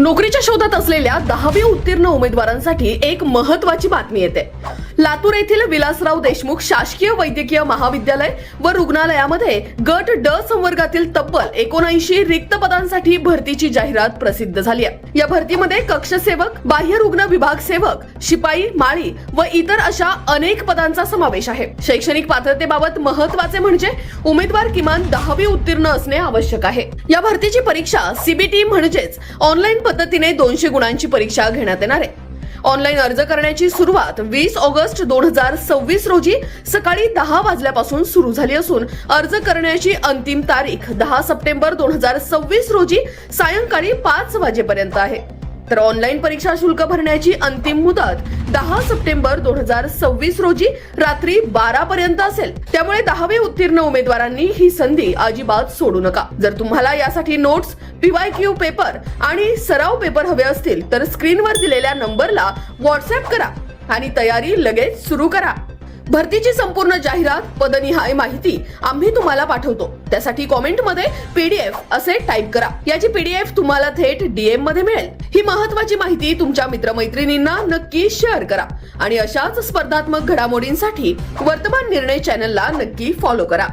नोकरीच्या शोधात असलेल्या 10वी उत्तीर्ण उमेदवारांसाठी एक महत्त्वाची बातमी येते। लातूर येथील विलासराव देशमुख शासकीय वैद्यकीय महाविद्यालय व रुग्णालयामध्ये गट ड संवर्गातील तब्बल 79 रिक्त पदांसाठी भरतीची जाहिरात प्रसिद्ध झाली आहे। या भरतीमध्ये कक्षसेवक, बाह्य रुग्ण विभाग सेवक, शिपाई, माळी व इतर अशा अनेक पदांचा समावेश आहे। शैक्षणिक पात्रतेबाबत महत्त्वाचे म्हणजे उमेदवार किमान 10वी उत्तीर्ण असणे आवश्यक आहे। या भरतीची परीक्षा सीबीटी म्हणजेच ऑनलाईन पद्धतीने 200 गुणांची परीक्षा घेण्यात येणार आहे। ऑनलाईन अर्ज करण्याची सुरुवात 20 ऑगस्ट 2026 रोजी सकाळी 10 वाजल्यापासून सुरू झाली असून अर्ज करण्याची अंतिम तारीख 10 सप्टेंबर 2026 रोजी सायंकाळी 5 वाजेपर्यंत आहे। तर ऑनलाईन परीक्षा शुल्क भरण्याची अंतिम मुदत 10 सप्टेंबर 2026 रोजी रात्री 12 पर्यंत असेल। त्यामुळे 10वी उत्तीर्ण उमेदवारांनी ही संधी अजिबात सोडू नका। जर तुम्हाला यासाठी नोट्स, PYQ पेपर आणि सराव पेपर हवे असतील तर स्क्रीनवर दिलेल्या नंबरला व्हॉट्सअप करा आणि तयारी लगेच सुरू करा। भरतीची संपूर्ण जाहिरात, पदनिहाय माहिती आम्ही तुम्हाला पाठवतो। त्यासाठी कमेंट मध्ये PDF असे टाइप करा। याची PDF तुम्हाला थेट DM मध्ये मिळेल। ही महत्त्वाची माहिती तुमच्या मित्रमैत्रिणींना नक्की शेअर करा आणि अशाच स्पर्धात्मक घडामोडींसाठी वर्तमान निर्णय चॅनलला नक्की फॉलो करा।